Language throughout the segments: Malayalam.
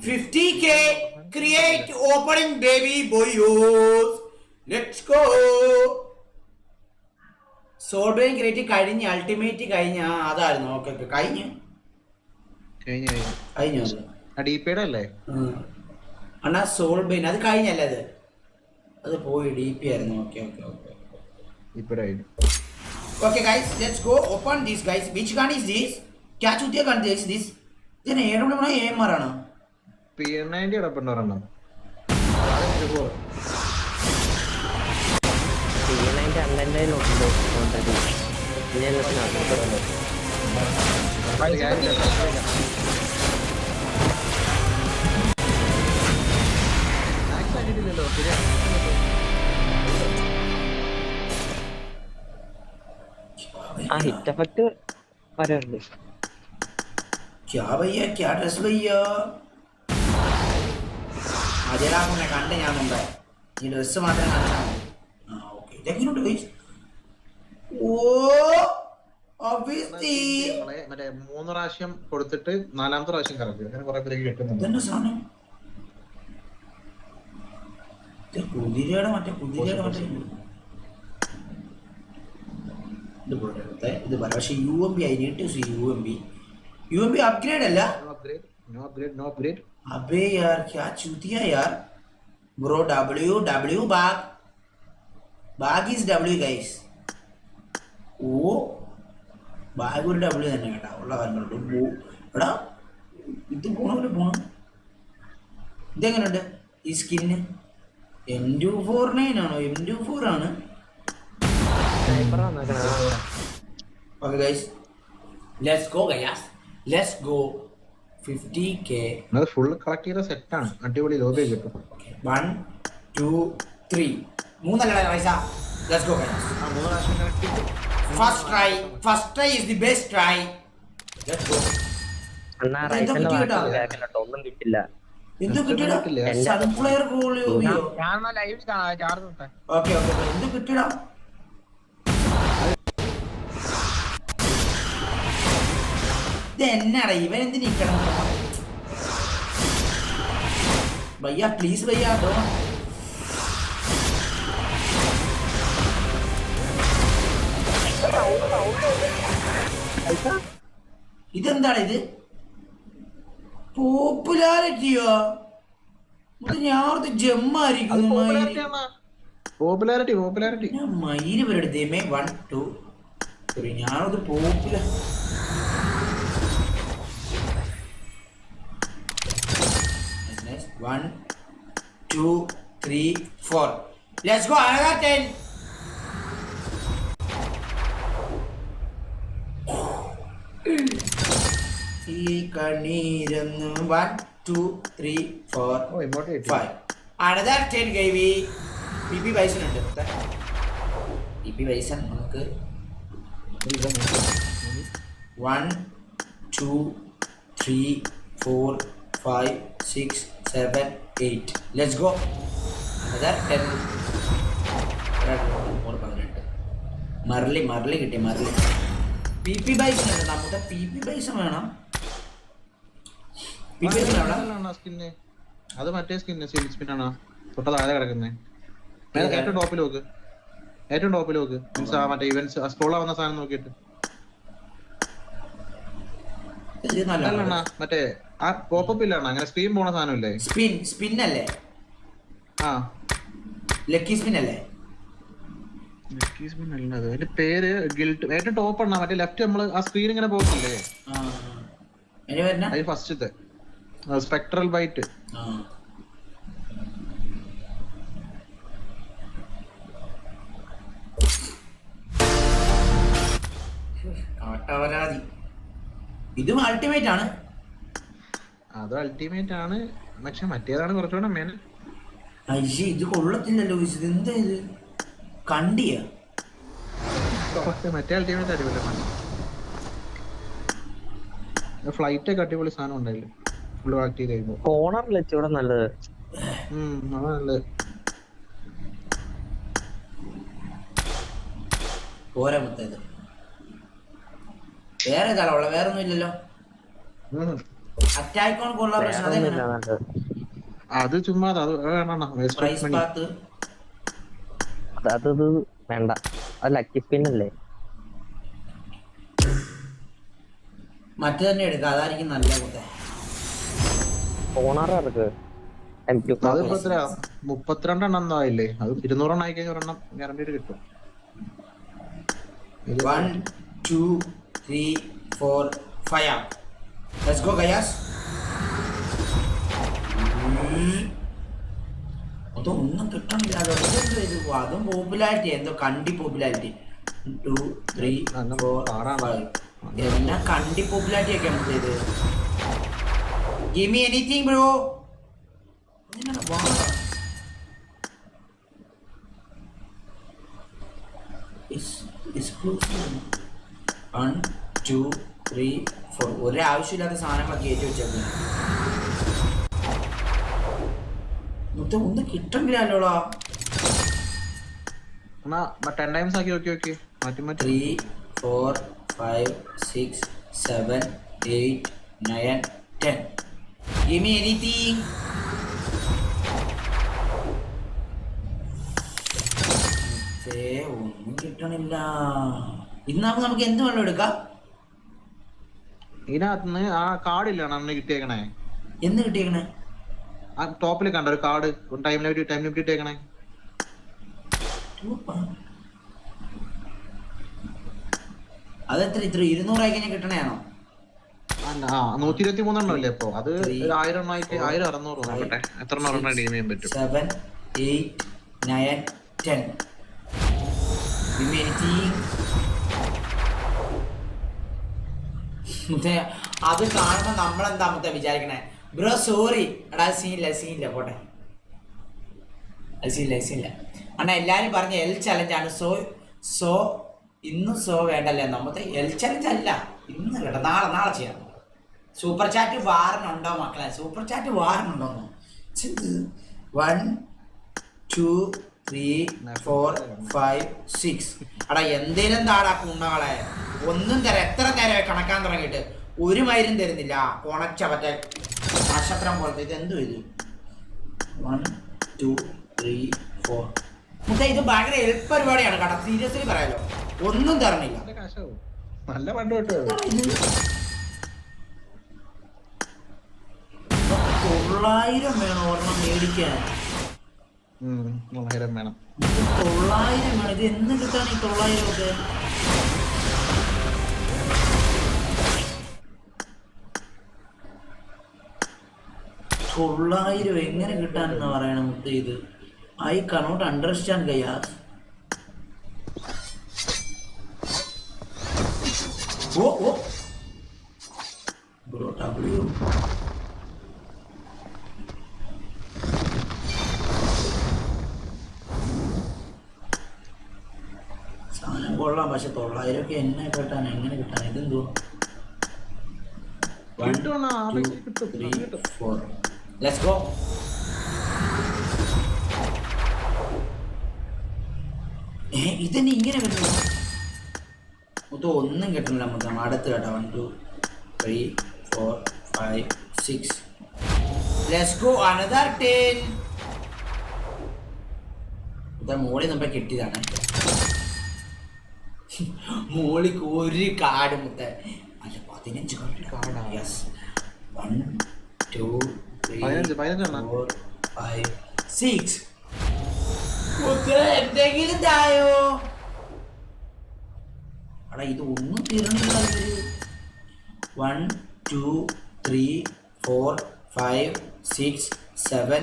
50k create opening baby boyos. Let's go. സോൾ ബെയിൻ ക്രിയേറ്റ് കഴിഞ്ഞ അൾട്ടിമേറ്റ് കഴിഞ്ഞ അതായിരുന്നു. ഓക്കെ ഓക്കെ കഴിഞ്ഞു അല്ലേ അണ്ണാ സോൾ ബെയിൻ അത് കഴിഞ്ഞല്ലേ അത് പോയി ഡി പി ആയിരുന്നു. Okay okay okay okay guys let's go open this guys. Which gun is this? ക്യാ ചൂത്തിയ ഗൺ ദിസ് ദിസ്? ഇതിന് AW AMR ആണോ? P90 കിടപ്പുണ്ട് ഒരെണ്ണം. ഹിറ്റ് എഫക്ട് വരാറുണ്ട്. ക്യാ ഭയ്യ ക്യാ ഡ്രസ് ഭയ്യ അജരാമനെ കണ്ട് ഞാൻ മുമ്പേ ഈ ഡ്രസ് മാത്രം കണ്ടാൽ ഓക്കെ ഇതെങ്ങനെയുണ്ട് ഗൈസ്? ഓ ഒബിയസ്ലി മറ്റേ 3 പ്രാവശ്യം കൊടുത്തിട്ട് 4ാമത്തെ പ്രാവശ്യം കറക്റ്റ് അങ്ങനെ കുറെ പേര് കിട്ടുന്നുണ്ട്. ഇതെന്നെ സാധനം കുതിരയുടെ മറ്റേ ഇത് പറയാം. പക്ഷെ UMP I need to see UMP upgrade അല്ല. No upgrade. अबे यार क्या चूतिया यार bro. W bag is W guys. ഓ ബാഗ് ഒരു W തന്നെ കേട്ടാ ഉള്ള കാര്യങ്ങളുണ്ട്. എടാ ഇത് പോണം. ഇതെങ്ങനെയുണ്ട് ഈ സ്കിന്ന്? M249 ആണോ? M24 ആണ്. Okay guys let's go 50k. അത് ഫുൾ കളക്ട് ചെയ്ത സെറ്റ് ആണ്. അടിപൊളി ലോബി കിട്ടും. 1 2 3 മൂന്നല്ലേ പൈസ. Let's go guys. First try is the best try. Let's go. അണ്ണാ റൈഫിന്റെ ഒന്നും കിട്ടില്ല. എന്ത് കിട്ടിയടാ? സൺഫ്ലവർ കോൾ യോയോ. ഞാൻ ലൈവ് ചാർജ് ഇട്ടേ. ഓക്കേ എന്ത് കിട്ടിയടാ? ഇതെന്നാടാ ഇവൻ എന്ത് നിക്കണം? ഭയ്യ പ്ലീസ് ഭയ്യ ഇതെന്താണ് ഇത്? പോപ്പുലാരിറ്റിയോ? ഞാൻ ജമ്മായിരിക്കുന്നു. പോപ്പുലാരിറ്റി ഞാൻ മയില് പേരെടുത്തേമേ. 1 2 3 ഞാനത് popular. One, 2, 3, 4. Let's go. Another 10. ഈ കണ്ണീരന്ന് 1 2 3 4 5. Another 10 കൈവി. PP ബൈസൺ ഉണ്ട്. PP ബൈസൺ നമുക്ക് 1 2 3 4 5 6 7 8. Let's go. Another 10. മർലി കിട്ടി. PP ബൈസൺ ഉണ്ട്. നമ്മുടെ PP ബൈസൺ വേണം. അത് മറ്റേ സ്കിന്ന് സിൽക്ക് സ്പിൻ ആണ്. തൊട്ട താഴെ കിടക്കുന്നേ. ഏറ്റവും ടോപ്പിൽ നോക്ക്. മീൻസ് ആ മറ്റേ ഇവന്റ്സ് സ്ക്രോൾ ആവുന്ന സാധനം നോക്കിയിട്ട്. മറ്റേ ആ പോപ്പപ്പ് ഇല്ലാണ് അങ്ങനെ സ്ക്രീൻ പോണ സാധനം ഇല്ലേ? സ്പിൻ അല്ലേ? ആ ലക്കി സ്പിൻ അല്ലേ? ലക്കി സ്പിൻ അല്ല. അതിന്റെ പേര് ഗിൽട്ട്. ഏറ്റവും ടോപ്പ് ആണ് മറ്റേ ലെഫ്റ്റ് നമ്മൾ ആ സ്ക്രീൻ ഇങ്ങനെ പോകുന്നില്ലേ? അത് ഫസ്റ്റത്തെ സ്പെക്ട്രൽ ബൈറ്റ്. ഇതും അൾട്ടിമേറ്റ് ആണ്. അത് അൾട്ടിമേറ്റ് ആണ്. പക്ഷെ മറ്റേതാണ് കുറച്ചുകൂടെ മേന. ഇത് കൊള്ളത്തില്ലല്ലോ. ഇത് എന്താ ഇത്? കണ്ടിയ മറ്റേ അൾട്ടിമേറ്റ് അടിപൊളി. ഫ്ലൈറ്റ് ഒക്കെ അടിപൊളി സാധനം ഉണ്ടായില്ലേ ഫുൾ ആക്ട് ചെയ്ത് കഴിയുമ്പോ. കോർണറിൽ വെച്ചൂടെ നല്ലത്. അതാ നല്ലത്. പോരാ മുത്തത്. വേറെ ഏതാണോ ഉള്ള? വേറെ ഒന്നും ഇല്ലല്ലോ. അറ്റാക്ക് ഓൺ കൊള്ള പ്രശ്നം അതെങ്ങനെ നല്ലത്. അത് ചുമ്മാ അത് വേണ്ട വേസ്റ്റ് ഓഫ് പ്രൈസ് മണി. പാത്ത് അത് വേണ്ട. അത് ലക്കി സ്പിൻ അല്ലേ? മറ്റേ തന്നെ എടുക്കുക, അതായിരിക്കും നല്ല കുത്തേ. ഓണർ ഇറക്ക് അതിപ്പോ എത്ര 32 എണ്ണം എന്തോ ആയില്ലേ? അത് 200 എണ്ണം ആയിക്കഴിഞ്ഞാൽ ഒരെണ്ണം ഗ്യാരണ്ടീഡ് കിട്ടും. 1 2 3 4 5. Let's go guys. അതൊന്നും കിട്ടണില്ല. അതും പോപ്പുലാരിറ്റി എന്തോ കണ്ടി പോപ്പുലാരിറ്റി. 2 3 4 5 എന്നാ കണ്ടി പോപ്പുലാരിറ്റി ഒക്കെ നമുക്ക് ഇത്. Give me anything bro. One, two, three, four. ഒരാവശ്യമില്ലാത്ത സാധനങ്ങളൊക്കെ കയറ്റി വെച്ചേക്കുന്നു. ഒന്നും കിട്ടണില്ലല്ലോടാ. 10 ടൈംസ് ആക്കി ഓക്കെ മാറ്റി മാറ്റി. 3 4 5 6 7 8 9 10. Give me anything. ഒന്നും കിട്ടണില്ല. ഇന്നാകുമ്പോ നമുക്ക് എന്ത് വെള്ളം എടുക്കാം? ഇതിനകത്തുനിന്ന് ആ കാർഡില്ല അന്ന് കിട്ടിയേക്കണേ. എന്ന് കിട്ടിയേക്കണേ? ആ ടോപ്പിൽ കണ്ട ഒരു കാർഡ് ടൈം ലിമിറ്റ് കിട്ടിയേക്കണേ. അതെത്ര ഇത്ര 200 ആയി കഴിഞ്ഞാൽ കിട്ടണയാണോ? 123 എണ്ണം അല്ലേ? അപ്പൊ അത് 1000 എണ്ണം ആയിട്ട് 1000 600 നോക്കട്ടെ എത്ര എണ്ണം ഡീം ചെയ്യാൻ പറ്റും. 7 8 9 10. അത് കാണുമ്പോ നമ്മളെന്താ മൊത്തം വിചാരിക്കണേ? ബ്രോ സോറി എടാ, സീനില്ല പോട്ടെ. സീനില്ല അണ്ണാ. എല്ലാരും പറഞ്ഞ എൽ ചലഞ്ചാണ്. സോ ഇന്നും സോ വേണ്ടല്ലേ? നമ്മത്തെ എൽ ചലഞ്ച് അല്ല ഇന്ന് കേട്ടോ, നാളെ ചെയ്യാം. സൂപ്പർ ചാറ്റ് വാറിനുണ്ടോ മക്കളെ? സൂപ്പർ ചാറ്റ് വാറിനുണ്ടോന്നോ? 1 2 3 4 5 6. എടാ എന്തേലും താടാ കുണ്ണകളെ. ഒന്നും തരാം. എത്ര നേരമായി കണക്കാൻ തുടങ്ങിയിട്ട് ഒരു മൈരും തരുന്നില്ല. കൊണച്ച മറ്റേ നക്ഷത്രം പോലത്തെ ഇത് എന്തു ഇത്? 1 2 3 4. മുത്ത ഇത് ഭയങ്കര എളുപ്പ പരിപാടിയാണ് കേട്ടോ, സീരിയസ്ലി പറയാലോ. ഒന്നും തരണില്ല. നല്ല പണ്ട് തൊട്ട് 900 വേണം ഒരെണ്ണം മേടിക്കാൻ. 900 വേണം. 900 വേണം. ഇത് എന്ന് കിട്ടാൻ ഈ 900 ഒക്കെ? $900 എങ്ങനെ കിട്ടാനെന്ന് പറയണം മുത്ത ഇത്? I cannot understand guys. Oh bro W സാധനം കൊള്ളാം. പക്ഷെ 900 ഒക്കെ എങ്ങനെ കിട്ടാൻ? ഇതെന്തോ? 1 2 3 4. Let's go. ഇതന്നെ ഇങ്ങനെ വരുന്നു. മൊത്തം ഒന്നും കിട്ടുന്നില്ല. മൊത്തം അടുത്ത് കേട്ടോ. 1 2 3 4 5 6. Let's go another 10. മോളി നമ്മ കിട്ടിയതാണ്. മോളിക്ക് ഒരു കാർഡ് മുത്ത അല്ല 15 കാർഡ്. യെസ് 1 2 3 4 5 6. എന്തെങ്കിലും തായോ? അടാ ഇത് ഒന്നും തീർന്നില്ല. 1 2 3 4 5 6 7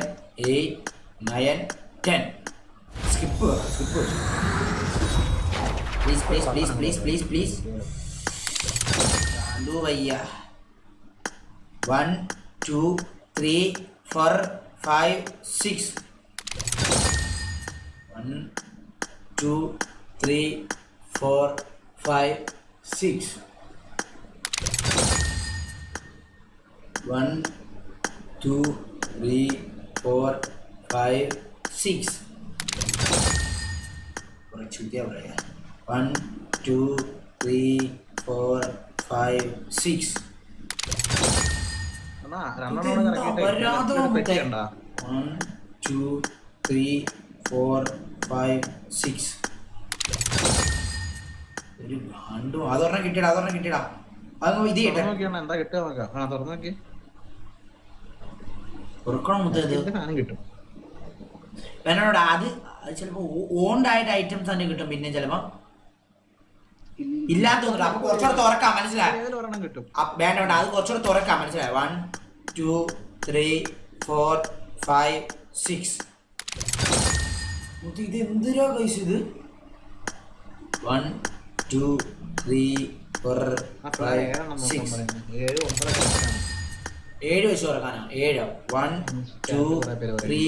8 9 10. സ്കിപ്പ് പ്ലീസ് ചാലു ഭയ്യ. 1 2 3 4 5 6. 1 2 3 4 5 6. 1 2 3 4 5 6. കുറച്ചുകൂടിയാ പറയാ. 1 2 3 4 5 6. അണ്ണാ രണ്ടെണ്ണം കറക്കിയിട്ട് പെട്ടി കണ്ടാ 1 2 3 4 5 6 ഒരു ഗാണ്ടു അതൊരെണ്ണം കിട്ടിയടാ അത് ഇത് ചെയ്യട്ടെ നോക്കിയാണ് എന്താ കിട്ടുക നോക്കാം ആ തുറന്നു നോക്കി തുറക്കണം മുത്തത് സാധനം കിട്ടും എന്നോട് അത് ചിലപ്പോ ഓൺഡ് ആയിട്ട് ഐറ്റംസ് തന്നെ കിട്ടും പിന്നെ ചിലപ്പോ ഇല്ലാത്തോന്നില്ല അപ്പൊ കുറച്ചുകൂടെ തുറക്കാം മനസ്സിലായി ഒരെണ്ണം കിട്ടും വേണ്ട വേണ്ട അത് കുറച്ചുകൂടെ തുറക്കാം മനസ്സിലായി 1 2 3 4 5 6 ഇത് എന്തിനാ കൈസ് ഇത് 1 2 3 4 5 6 7 വെച്ച് തുറക്കാനോ 7 1 2 3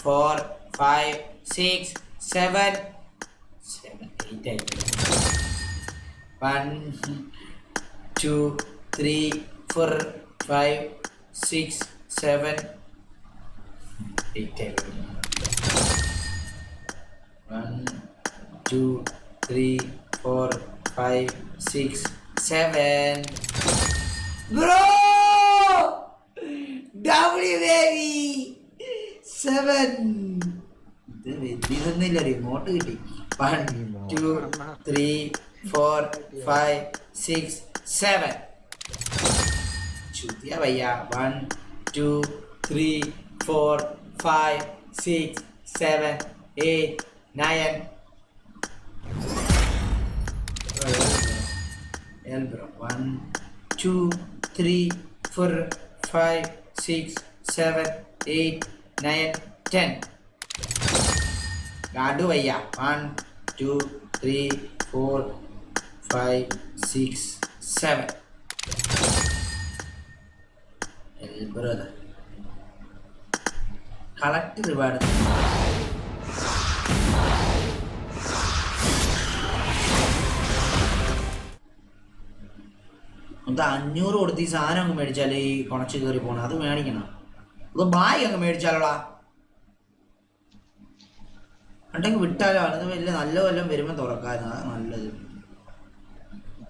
4 5 6 7 8 1 2 3 4 5 6 7 8 1 2 3 4 5 6 7 Bro! W baby! 7 ഇതൊന്നുമില്ല റിമോട്ട് കിട്ടി 1 2 3 4 5 6 7 ചുതിയ ഭയ്യ 1 2 3 4 5 6 7 8 9 bro 1 2 3 4 5 6 7 8 9 10 Gadu भैया 1 2 3 4 5 6 7 brother collect reward എന്താ 500 കൊടുത്ത് ഈ സാധനം അങ്ങ് മേടിച്ചാൽ ഈ കുണച്ച് കയറി പോണം അത് മേടിക്കണം അത് ബായ് അങ്ങ് മേടിച്ചാലോടാ ഉണ്ടെങ്കിൽ വിട്ടാലോ അത് വലിയ നല്ല വല്ലതും വരുമ്പോൾ തുറക്കായിരുന്നു അതാണ് നല്ലത്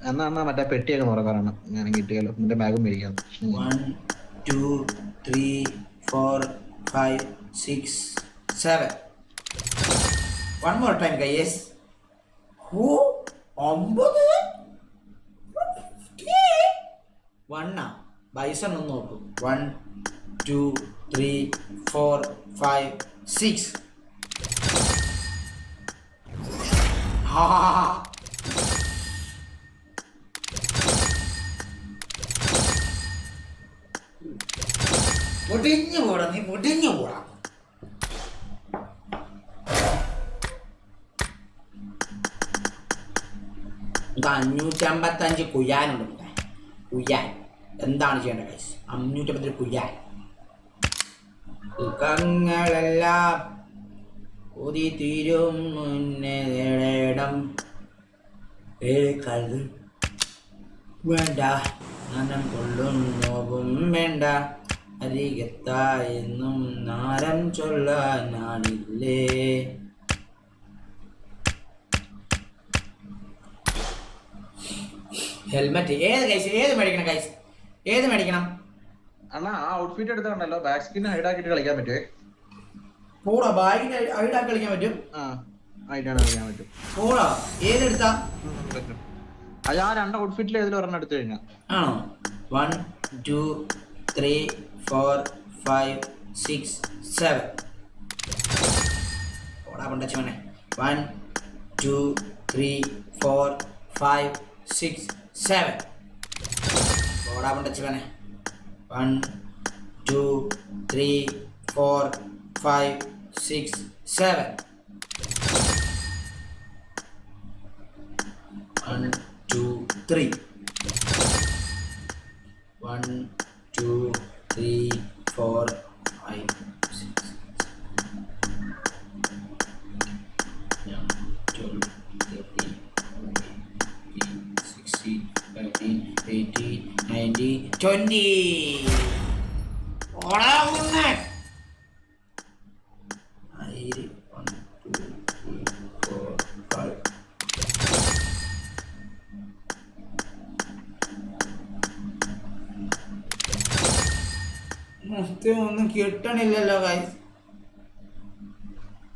എന്നാ മറ്റേ പെട്ടിയൊക്കെ തുറക്കാറാണ് ഞാൻ കിട്ടിയാലോ എന്റെ ബാഗും മേടിക്കാം 1 2 3 4 5 6 7 one more time guys who 9 1 bison ഒന്ന് നോക്കൂ 1 2 3 4 5 6 മുടിഞ്ഞു പോടാ നീ മുടിഞ്ഞു പോടാ ഇത് 555 കുയ്യാനുണ്ട് കുയ്യാൻ എന്താണ് ചെയ്യേണ്ടത് ഗൈസ് 555 കുയ്യാൻ സുഖങ്ങളെല്ലാം ഒതി തീരും മുന്നേടം കൽ വേണ്ട നനം കൊള്ളുന്നോവും വേണ്ട അരികത്തായെന്നും നാരം ചൊല്ലാനാണില്ലേ ഹെൽമെറ്റ് ഏത് കൈസ് ഏത് മേടിക്കണം കൈസ് ഏത് മേടിക്കണം അണ്ണാ ആ ഔട്ട്ഫിറ്റ് എടുത്തിട്ടുണ്ടല്ലോ ബാക്ക് സ്കിൻ ഹൈഡാക്കിട്ട് കളിക്കാൻ പറ്റുമേ പോടാ ബാഗിന് ഐഡാക്കി കളിക്കാൻ പറ്റും ആ ഹൈഡാണ് കളിക്കാൻ പറ്റും പോടാ ഏതെടുത്താ അത് ആ രണ്ട് ഔട്ട്ഫിറ്റിൽ ഏതിലും ഒരെണ്ണം എടുത്തു കഴിഞ്ഞാൽ ആണോ 1 2 3 4 5 6 7 പോടാ കൊണ്ടച്ചോനെ 1 2 3 4 5 6 7 പോടാ കൊണ്ടച്ചോനെ 1 2 3 4 5 6 7 1 2 3 1 2 3 4 5 6 13 18 19 20 ഓടാ മുന്നേ 1 2 3 4 5 1 ഒരുത്തും ഒന്നും കിട്ടണില്ലല്ലോ ഗൈസ്.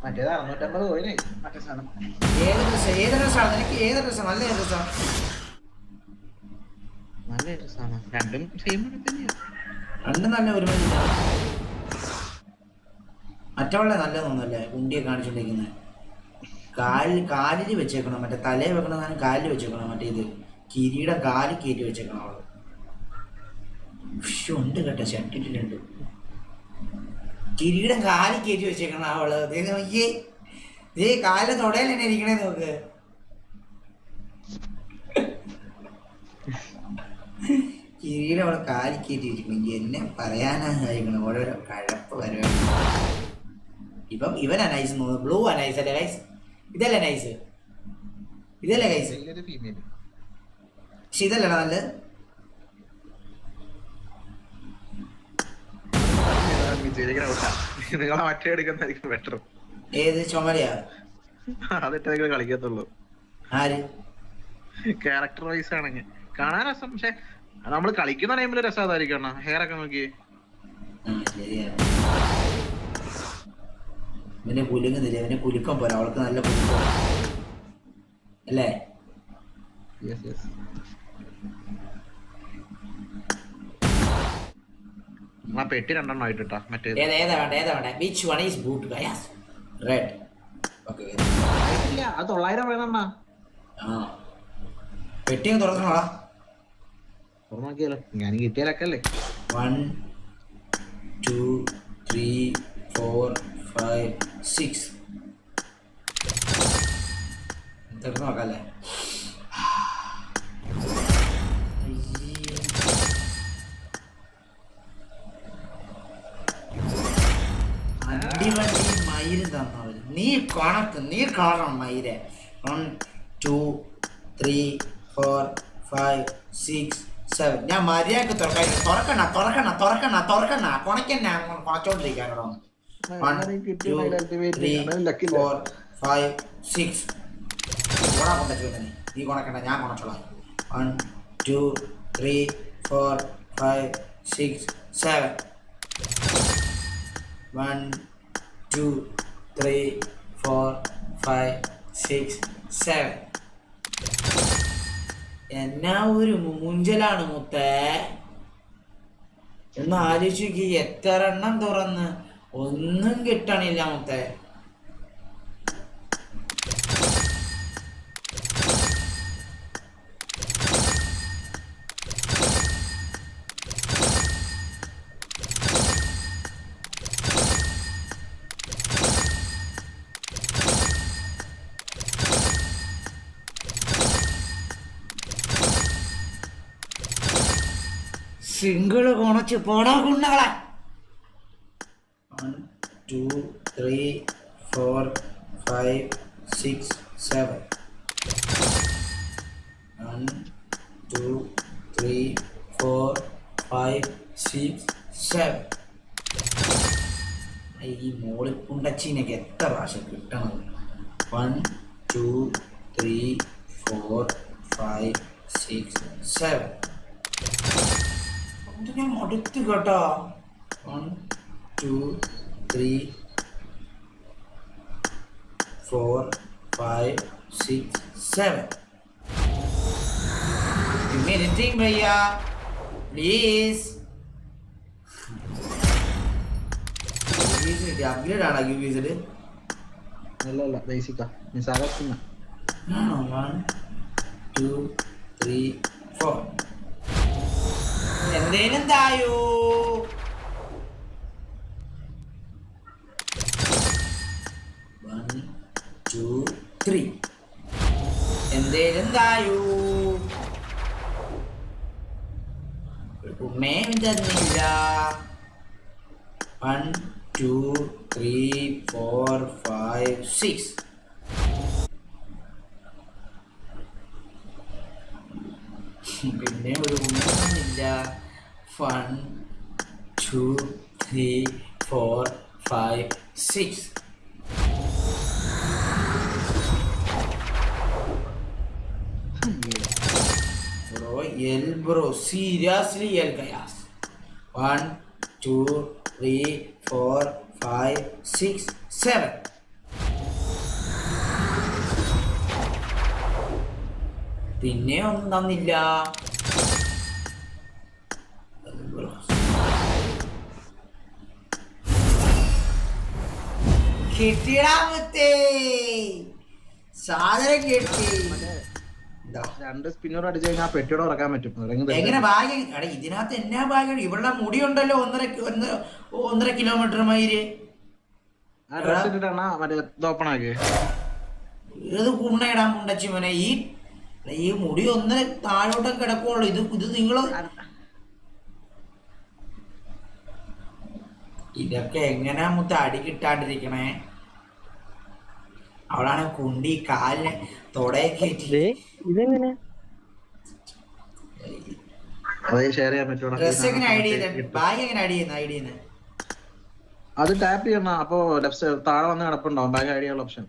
മറ്റേത് 650 പോയില്ലേ മറ്റേ സാധനം. ഏത് ഡ്രസ്സാണ് നിനക്ക്? ഏത് ഡ്രസ്സാണ്? നല്ല ഡ്രസ്സാണ്. നല്ല രസമാണ്. രണ്ടും സെയിം തന്നെയാണ്. രണ്ടും നല്ല ഒരുമില്ല. മറ്റവളെ നല്ലതൊന്നല്ലേ കുണ്ടിയെ കാണിച്ചോണ്ടിരിക്കുന്നത്. കാലിൽ വെച്ചേക്കണം. മറ്റേ തലയിൽ വെക്കണ സാധനം കാലിൽ വെച്ചേക്കണം. മറ്റേ ഇത് കിരീടം കാലിൽ കയറ്റി വെച്ചേക്കണം അവള്. ഉണ്ട് കേട്ടോ, ഷട്ടിട്ടുണ്ട്. കിരീടം കാലിൽ കയറ്റി വെച്ചേക്കണം അവള്. നോക്കിയേ, ഇതേ കാലിലെ തൊടയിൽ തന്നെ ഇരിക്കണേ നോക്ക്. കിരീടം അവളെ കാലിൽ കയറ്റി വെച്ചിട്ടുണ്ടെങ്കിൽ എന്നെ പറയാനായിരിക്കണം ഓരോരോ കഴപ്പ് വരുവാണ്. ഇപ്പം ഇവനാ നൈസ് തോന്നുന്നു. ബ്ലൂ ആ നൈസ് അല്ലേ ഗൈസ്? ഇതല്ലേ നൈസ്? ഇതല്ലേ ഗൈസ്? ഫീമെയിൽ പക്ഷെ ഇതല്ലേ നല്ലത്? നിങ്ങളെ മറ്റേ എടുക്കുന്നതായിരിക്കും ബെറ്റർ. ഏത് ചുമലയാ? അതിട്ടേ കളിക്കത്തുള്ളൂ. ആര്? ക്യാരക്ടർ വൈസ് ആണെങ്കിൽ കാണാൻ രസം. പക്ഷെ നമ്മള് കളിക്കുന്ന ടൈമില് രസം അതായിരിക്കും. ഹെയർ ഒക്കെ നോക്കി ഇവനെ കുലുങ്ങുന്നില്ല. ഇവനെ കുലുക്കം പോരാ, അവൾക്ക് നല്ല കുലുക്കം അല്ലേ? പെട്ടി 2 എണ്ണം ആയിട്ടാ. മറ്റേ ഏതാ വേണ്ട? Which one is boot guys? Red. Okay, അത് 900 വേണം. ആ പെട്ടി തുറക്കണോടാ. നോക്കിയാലോ, ഞാൻ കിട്ടിയാലൊക്കെ അല്ലേ. 1 2 3 4 5 6 തുറന്നു നോക്കാല്ലേ? അടിവണ്ടി മയിര് തന്നവര്. നീ കാണണം മയിരെ. 1 2 3 4 5 6 7. ഞാൻ മര്യാദക്ക് തുറക്കണ കൊണക്കന്നെ കൊണച്ചോണ്ടിരിക്കാനോ. 1 2 3 4 5 6. നീ കൊണക്കണ്ട, ഞാൻ കൊണച്ചോളാം. 1 2 3 4 5 6 7. 1 2 3 4 5 6 7. എന്നാ ഒരു മൂഞ്ചലാണ് മുത്തേ. ഒന്ന് ആലോചിക്ക്, എത്ര എണ്ണം തുറന്ന് ഒന്നും കിട്ടണില്ല മുത്തേ. സിംഗിള് കൊണച്ച് പോടാ കുണ്ണകളെ. 1 2 3 4 5 6 7. 1 2 3 4 5 6 7. ഈ മോളിപ്പുണ്ടച്ചീനൊക്കെ എത്ര പ്രാവശ്യം കിട്ടണം? 1 2 3 4 5 6 7. ഞാൻ മടുത്തു കേട്ടോ. 1 2 3 4 5 6 7. Give me anything, भैया, please. അപ്ഗ്രേഡ് ആണോ യൂബീസിൽ? അല്ല ബേസിക്കാ. ആണോ? 1 2 3 4. എന്തേലും തായോ. 1 2 3. എന്തേലും തായോ. ഉമ്മയും തന്നില്ല. 1 2 3 4 5 6. പിന്നെ ഒരു ഉമ്മയില്ല. 1 2 3 4 5 6. Bro, seriously, guys. 1 2 3 4 5 6 7. പിന്നെ ഒന്നും തന്നില്ല. കിട്ടിയടാ മുത്തേ, സാധനം കിട്ടി. ഇതാ. 2 സ്പിന്നർ അടിച്ചു കഴിഞ്ഞാൽ പെട്ടിയോടെ ഉറക്കാൻ പറ്റും. എങ്ങനെ ഭാഗ്യം? എടാ ഇതിനകത്ത് എന്നാ ഭാഗ്യം, ഇവളുടെ മുടി ഉണ്ടല്ലോ 1.5 കിലോമീറ്റർ മൈല്. മറ്റേ ഓപ്പൺ ആക്കി ഏത് കുണ്ണയിടാൻ മുണ്ടച്ചി മോനെ, ഈ മുടി ഒന്നര താഴോട്ടൊക്കെ കിടക്കുള്ളൂ. ഇത് നിങ്ങള് ഇതൊക്കെ എങ്ങനെയാ മുത്ത അടി കിട്ടാണ്ടിരിക്കണേ? അവളാണ് കുണ്ടി കാലിന് തൊടയെ കയറ്റി. ഇതെങ്ങനെ ഷെയർ ചെയ്യാൻ പറ്റും. ഡ്രസ് എങ്ങനെ ഐഡി ചെയ്ത, ബാഗ് എങ്ങനെ ഐഡി ചെയ്യുന്ന ഐഡി ചെയ്യുന്നത്? അത് ടാപ്പ് ചെയ്യണം. അപ്പൊ ലെഫ്റ്റ് താഴെ വന്ന് കിടപ്പുണ്ടാവും ബാഗ് ഐഡി ഉള്ള ഓപ്ഷൻ.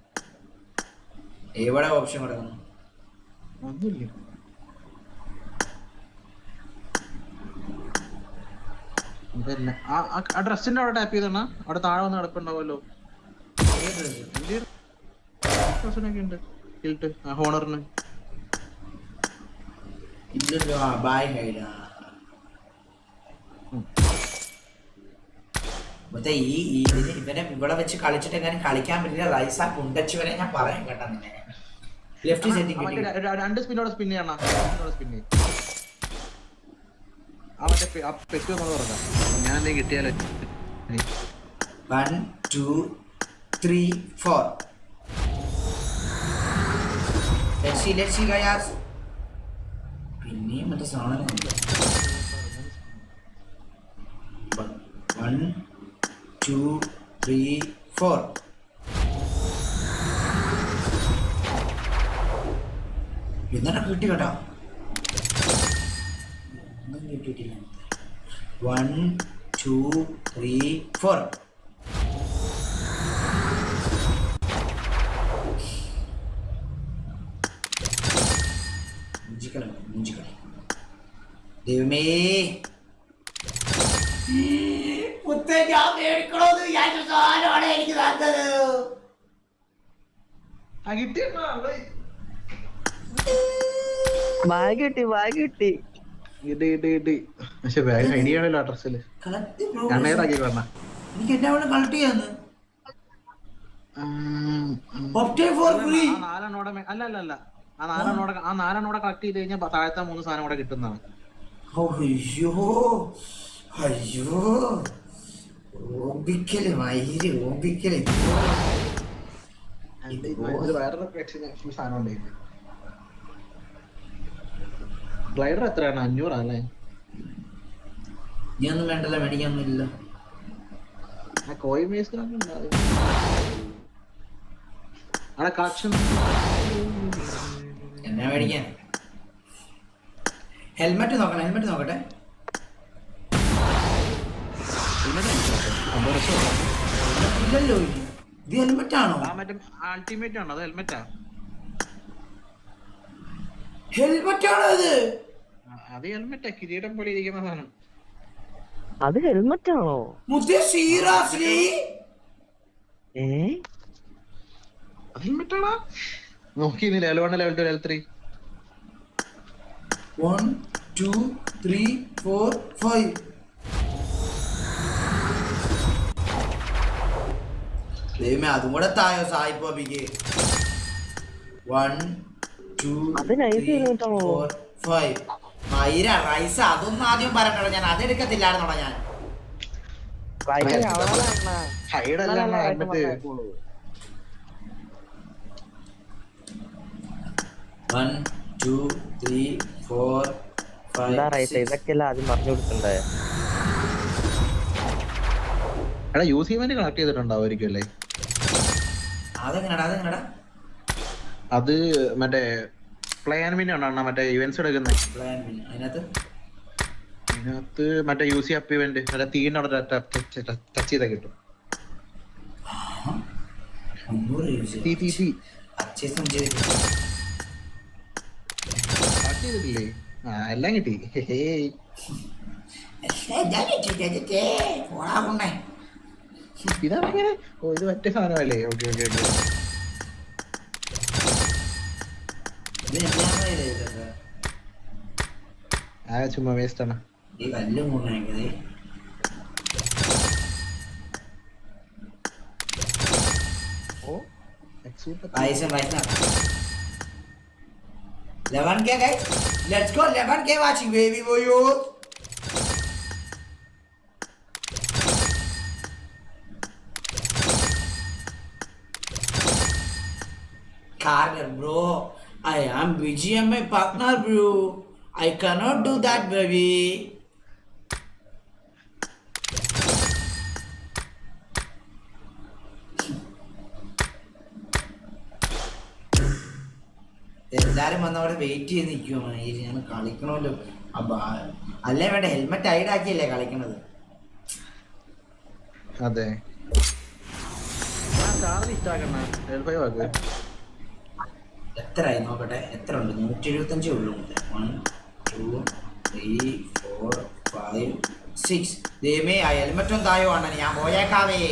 എവിടെ ഓപ്ഷൻ കിടക്കുന്നു? ഒന്നുമില്ല. ആ ഡ്രസ്സിന്റെ അവിടെ ടാപ്പ് ചെയ്തണ അവിടെ താഴെ വന്ന് കിടപ്പുണ്ടാവുമല്ലോ. ഡ്രസ്സിനൊക്കെ ഉണ്ട് കിൽട്ട് ഹോണറിന്. ഇല്ലല്ലോ, ബായ് ഹൈഡാ. മറ്റേ ഇവനെ ഇവിടെ വെച്ച് കളിച്ചിട്ട് എങ്ങനെ കളിക്കാൻ പറ്റില്ല. റൈസ കുണ്ടച്ചുവനെ ഞാൻ പറയാൻ കേട്ടാ നിന്നെ. ലെഫ്റ്റ് സെറ്റിംഗ് 2 സ്പിന്നോടെ സ്പിൻ ചെയ്യണം. സ്പിൻ ചെയ്യും. ആ മറ്റേ പെറ്റ് വന്നത് പറഞ്ഞ ഞാൻ എന്തെങ്കിലും കിട്ടിയാലോ. 1 2 3 4. Let's see guys. പിന്നെയും മറ്റേ സാധനം 1 2 3 4. എന്നാ കിട്ടി കേട്ടോ. ഒന്നും കിട്ടിയിട്ടില്ല. 1 2 3 4. മുഞ്ചിക്കളി ദൈവമേ, മുത്തേ ഞാൻ മേടിക്കണോന്ന് വിചാരിച്ച സാധനമാണ് എനിക്ക് തന്നത്. ബാഗ് കിട്ടി പക്ഷെ ബാഗ് ഐഡിയ ആണല്ലോ ആ ഡ്രസ്സില്. ഞാനേതാക്കി പറഞ്ഞ എനിക്ക് എന്നെ അവിടെ കളക്ട് ചെയ്യാന്ന്. Four free. അല്ല ആ 4 കളക്ട് ചെയ്ത് കഴിഞ്ഞാൽ താഴത്തെ 3 സാധനം കൂടെ കിട്ടുന്നതാണ്. അയ്യോ അയ്യോ, ഓമ്പിക്കല് മയില് ഓമ്പിക്കല്. വേറൊരു സാധനം ഉണ്ട്. ഗ്ലൈഡർ എത്രയാണ്? 500 അല്ലേ? നീ ഒന്നും വേണ്ടല്ലോ, മേടിക്കാനൊന്നുമില്ല. കോയി മേസ് അവിടെ കളക്ഷൻ എന്നാ മേടിക്കാൻ? ഹെൽമെറ്റ് നോക്കട്ടെ. ഇല്ലല്ലോ, ഇത് ഹെൽമെറ്റ് ആണോ? അൾട്ടിമേറ്റ് ആണോ? അത് ഹെൽമെറ്റാ. ഹെൽമെറ്റ് ആണോ അത്? അത് ഹെൽമെറ്റാ, കിരീടം പോലെ ഇരിക്കുന്ന സാധനം. അത് ഹെൽമെറ്റ് ആണോ? മുത്തേ സീരിയസ്ലി? അത് ഹെൽമെറ്റാണോ? നോക്കി ലെവൽ 1 ലെവൽ 2 ലെവൽ 3. 1 2 3 4 5. ദൈവമേ, അതും കൂടെ തായോ സായിപ്പോക്ക്. 1 2 3 4 5. മൈര റൈസ് അതൊന്നും ആദ്യം പറഞ്ഞോ, ഞാൻ അതെടുക്കത്തില്ലായിരുന്നോടാ. ഞാൻ ഹൈഡല്ല ഹെൽമെറ്റ്. 1 2 3 4 5. ഇതൊക്കെയല്ല ആദ്യം പറഞ്ഞു കൊടുക്കണ്ടേ? എടാ യൂസ് ഇവന്റ് കണക്ട് ചെയ്തിട്ടുണ്ടാവുമായിരിക്കും അല്ലേ? അതെങ്ങനെടാ? അത് മറ്റേ പ്ലാൻ വിൻ ആണ് മറ്റേ ഇവന്റ്സ് എടുക്കുന്നത്. അതിനകത്ത് മറ്റേ യൂസ് അപ്പ് ഇവന്റ് മറ്റേ തീനോടെ ടച്ച് ചെയ്താൽ കിട്ടും. ടച്ച് ചെയ്തിട്ടില്ലേ? എല്ലാം കിട്ടി. പോടാ കൊണ്ടേ. ഇതാണെങ്ങനെ ഓ ഇത് മറ്റേ സാധനമല്ലേ ഓക്കെ ഓക്കെ ഓക്കെ ഇത് എന്താണ് ഇതൊക്കെ? ആ ചുമ്മാ വേസ്റ്റ് ആണ് ഈ കല്ല് മൂന്നായത്. ഓ സൂപ്പർ പൈസ 11K guys, let's go 11K watching baby boyo. Carter bro, I am BGMI partner bro. I cannot do that baby. എല്ലാരും വന്നവിടെ വെയിറ്റ് ചെയ്ത് നിൽക്കുവാണ്. ഞാൻ കളിക്കണമല്ലോ. അല്ലേ വേണ്ട, ഹെൽമെറ്റ് ആക്കിയല്ലേ കളിക്കണത്. അതെ എത്രയായി നോക്കട്ടെ, എത്ര ഉണ്ട്? 175 ഉള്ളൂ. 1 2 3 4 5 6. ദൈവമേ, ആ ഹെൽമെറ്റും തായോ ആണ്. ഞാൻ പോയേക്കാവേ.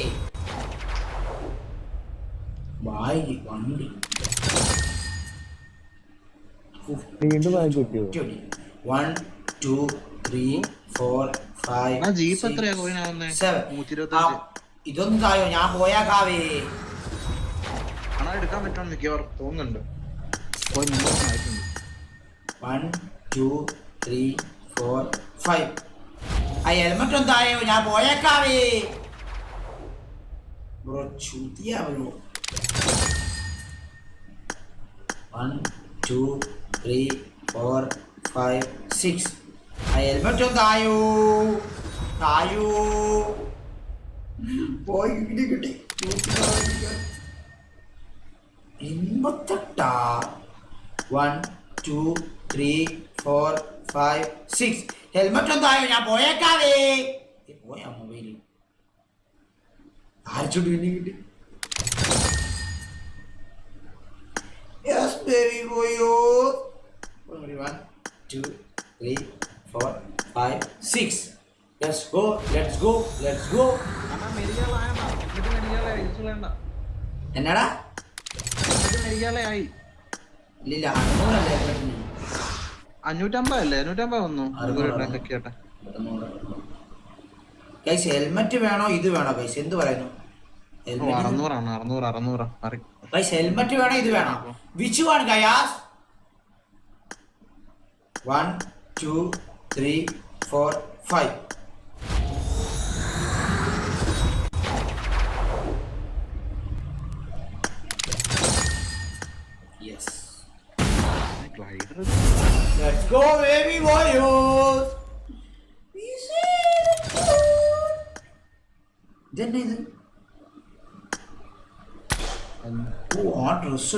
വായി വണ്ടി വീണ്ടും വാങ്ങി കിട്ടിയോ? 1 2 3 4 5 ജീപ്പ് എത്രയാ കോയിൻ ആവുന്നേ? 125. ഇതൊന്നും തായോ, ഞാൻ പോയാക്കാവേ. ആണോ എടുക്കാൻ പറ്റുമോ മിക്കവാറും തോന്നുന്നുണ്ട്. പോയി 300 ആയിട്ടുണ്ട്. 1 2 3 4 5. ആ ഹെൽമെറ്റ് ഒന്നും തായോ, ഞാൻ പോയേക്കാവേ. Bro ചൂത്തിയാ bro. 1 2 3 4 5 6. ആ ഹെൽമെറ്റ് ഒന്നും തായോ. പോയി കിട്ടി 88. 1 2 3 4 5 6. ഹെൽമെറ്റ് ഒന്നും തായോ, ഞാൻ പോയേക്കാവേ. പോയാ മൊബൈലിൽ ആർച്ചോട്ട് പിന്നെ കിട്ടി. Yes, baby boyo. 1 2 3 4 5 6. Let's go. എന്നാടാ? ഇല്ല 600 അല്ലേ ഹെൽമെറ്റിന്? 550 അല്ലേ? 550 വന്നു. ഗൈസ് ഹെൽമെറ്റ് വേണോ ഇത് വേണോ ഗൈസ്? എന്ത് പറയുന്നു? 600 ഗൈസ് ഹെൽമെറ്റ് വേണോ ഇത് വേണോ? Which one guys? 1 2 3 4 5. Yes. Let's go baby boys. ഇതെന്നെ ഇത്? ഓ ആ ഡ്രസ്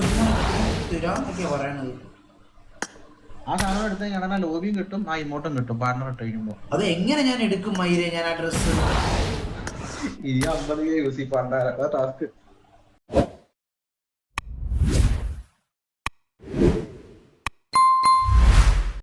തരാന്നൊക്കെയാ പറയണത്. ആ സാധനം എടുത്ത് കഴിഞ്ഞാൽ ലോബിയും കിട്ടും, ആ ഇമോട്ടും കിട്ടും പാർട്ണർ ഇട്ട് കഴിയുമ്പോ. അത് എങ്ങനെ ഞാൻ എടുക്കും മയിലേ ഞാൻ ആ ഡ്രസ്? ഈ 50 യൂസ് ടാസ്ക്